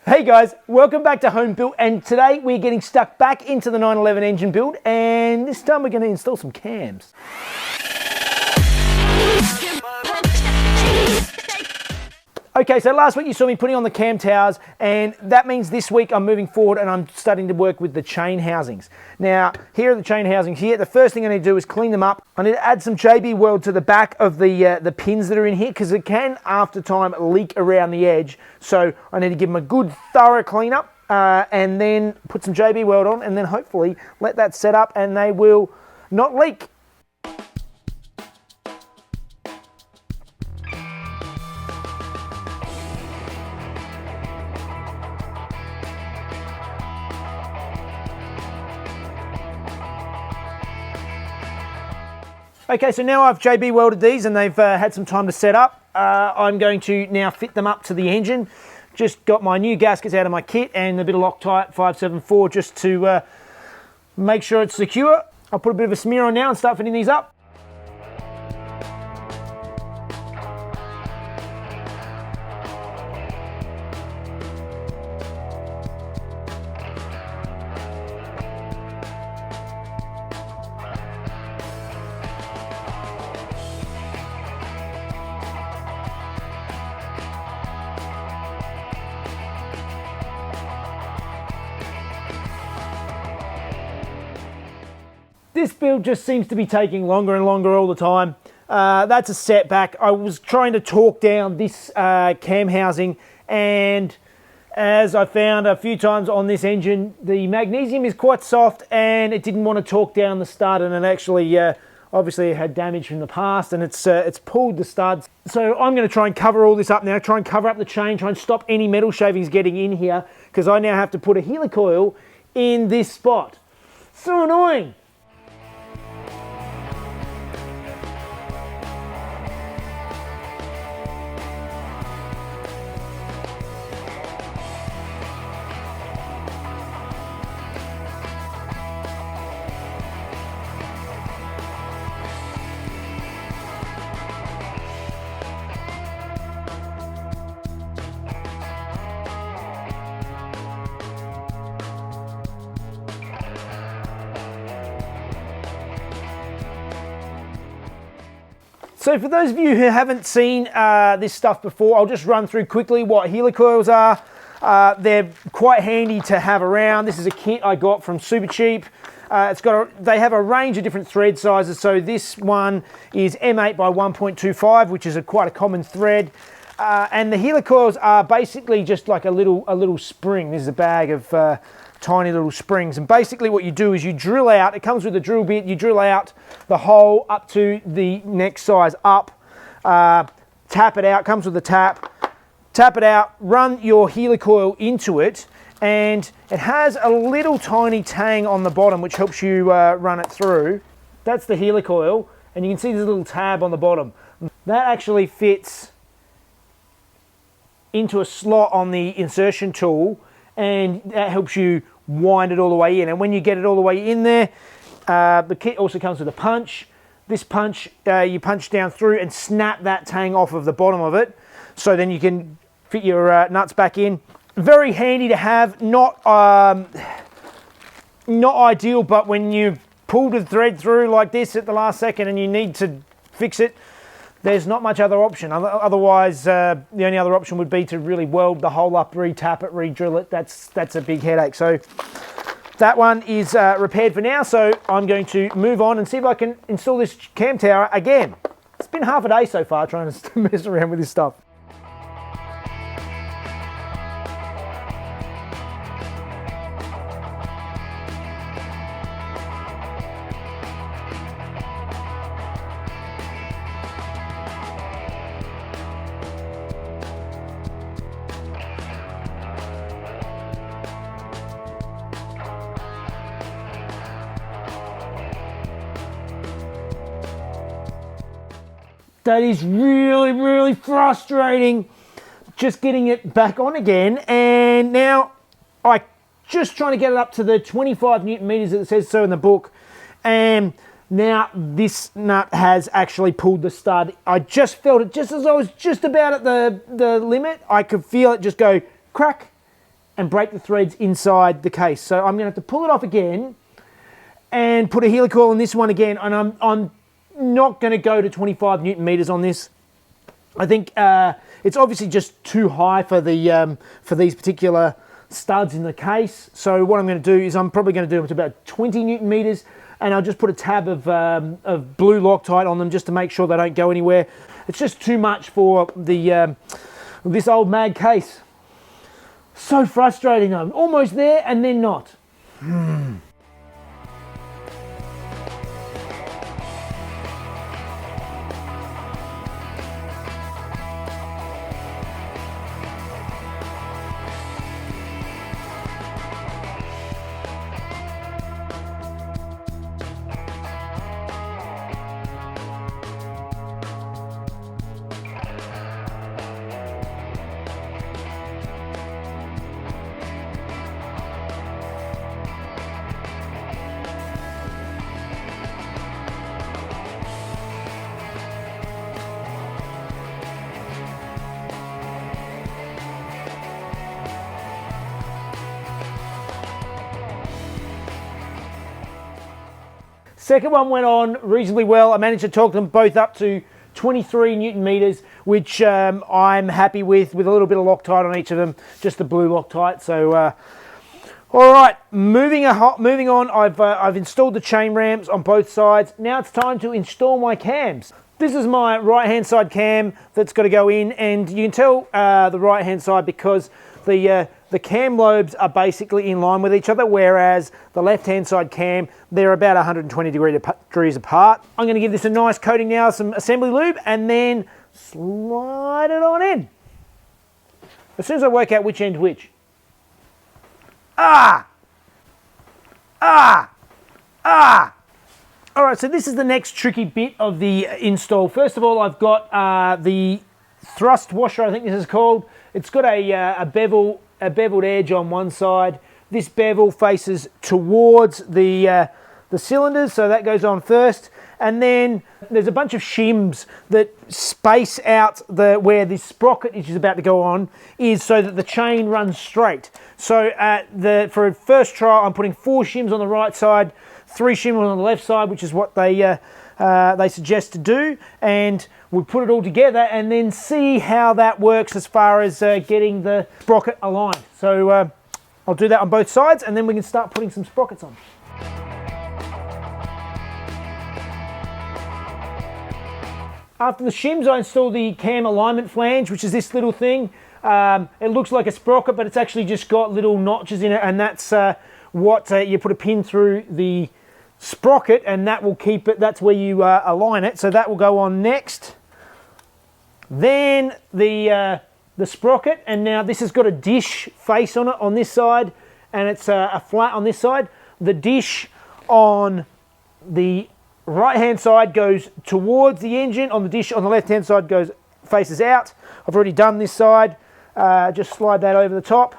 Hey guys, welcome back to Home Built, and today we're getting stuck back into the 911 engine build, and this time we're going to install some cams. Okay, so last week you saw me putting on the cam towers, and that means this week I'm moving forward and I'm starting to work with the chain housings. Now, here are the chain housings here. The first thing I need to do is clean them up. I need to add some JB weld to the back of the pins that are in here, because it can, after time, leak around the edge. So I need to give them a good thorough clean up and then put some JB weld on, and then hopefully let that set up and they will not leak. Okay, so now I've JB welded these and they've had some time to set up. I'm going to now fit them up to the engine. Just got my new gaskets out of my kit and a bit of Loctite 574 just to make sure it's secure. I'll put a bit of a smear on now and start fitting these up. This build just seems to be taking longer and longer all the time. That's a setback. I was trying to torque down this cam housing, and as I found a few times on this engine, the magnesium is quite soft and it didn't want to torque down the stud, and it actually obviously it had damage from the past and it's pulled the studs. So I'm going to try and cover all this up now, try and cover up the chain, try and stop any metal shavings getting in here, because I now have to put a helicoil in this spot. So annoying. So for those of you who haven't seen this stuff before, I'll just run through quickly what helicoils are. They're quite handy to have around. This is a kit I got from Supercheap. They have a range of different thread sizes. So this one is M8 by 1.25, which is quite a common thread. And the helicoils are basically just like a little spring. This is a bag of tiny little springs, and basically what you do is you drill out, it comes with a drill bit, you drill out the hole up to the next size up, tap it out, comes with a tap it out, run your helicoil into it, and it has a little tiny tang on the bottom which helps you run it through. That's the helicoil, and you can see there's a little tab on the bottom. That actually fits into a slot on the insertion tool, and that helps you wind it all the way in. And when you get it all the way in there, the kit also comes with a punch. This punch, you punch down through and snap that tang off of the bottom of it, so then you can fit your nuts back in. Very handy to have, not ideal, but when you pull the thread through like this at the last second and you need to fix it, there's not much other option. Otherwise, the only other option would be to really weld the hole up, re-tap it, re-drill it. That's a big headache. So that one is repaired for now. So I'm going to move on and see if I can install this cam tower again. It's been half a day so far trying to mess around with this stuff. That is really, really frustrating, just getting it back on again. And now I just trying to get it up to the 25 Newton meters that it says so in the book. And now this nut has actually pulled the stud. I just felt it just as I was just about at the limit. I could feel it just go crack, and break the threads inside the case. So I'm going to have to pull it off again and put a helicoil in this one again, and I'm not going to go to 25 Newton meters on this. I think it's obviously just too high for the for these particular studs in the case. So what I'm going to do is I'm probably going to do them to about 20 Newton meters, and I'll just put a tab of blue Loctite on them just to make sure they don't go anywhere. It's just too much for the this old mag case. So frustrating. I'm almost there and then not. Second one went on reasonably well. I managed to talk them both up to 23 Newton meters, which I'm happy with a little bit of Loctite on each of them, just the blue Loctite. So, all right, moving on. I've installed the chain ramps on both sides. Now it's time to install my cams. This is my right-hand side cam that's got to go in, and you can tell the right-hand side because the cam lobes are basically in line with each other, whereas the left-hand side cam, they're about 120 degrees apart. I'm going to give this a nice coating now, some assembly lube, and then slide it on in. As soon as I work out which end's which. All right, so this is the next tricky bit of the install. First of all, I've got the thrust washer, I think this is called. It's got a beveled edge on one side. This bevel faces towards the cylinders, so that goes on first. And then there's a bunch of shims that space out where this sprocket, which is about to go on, is so that the chain runs straight. So for a first trial, I'm putting 4 shims on the right side, 3 shims on the left side, which is what they suggest to do. And we'll put it all together and then see how that works as far as getting the sprocket aligned. So I'll do that on both sides, and then we can start putting some sprockets on. After the shims, I install the cam alignment flange, which is this little thing. It looks like a sprocket, but it's actually just got little notches in it, and that's what you put a pin through the sprocket, and that will keep it. That's where you align it. So that will go on next. Then the sprocket, and now this has got a dish face on it on this side, and it's a flat on this side. The dish on the right-hand side goes towards the engine. On the dish on the left-hand side faces out. I've already done this side. Just slide that over the top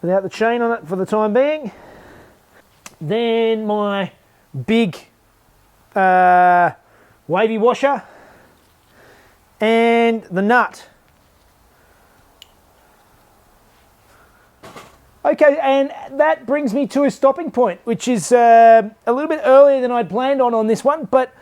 without the chain on it for the time being. Then my big wavy washer and the nut. Okay, and that brings me to a stopping point, which is a little bit earlier than I'd planned on this one, but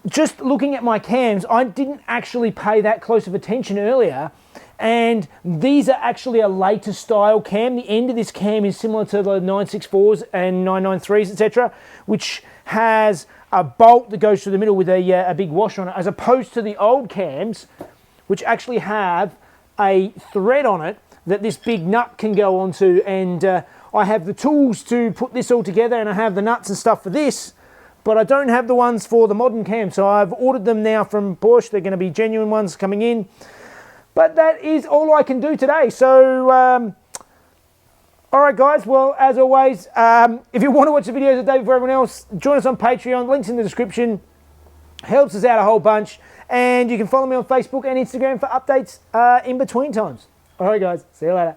just looking at my cams, I didn't actually pay that close of attention earlier, and these are actually a later style cam. The end of this cam is similar to the 964s and 993s, etc., which has a bolt that goes through the middle with a big washer on it, as opposed to the old cams, which actually have a thread on it that this big nut can go onto, and I have the tools to put this all together, and I have the nuts and stuff for this, but I don't have the ones for the modern cam, so I've ordered them now from Porsche. They're going to be genuine ones coming in, but that is all I can do today. So all right guys, well, as always, if you want to watch the videos a day before everyone else, join us on Patreon, links in the description. Helps us out a whole bunch, and you can follow me on Facebook and Instagram for updates in between times. All right, guys. See you later.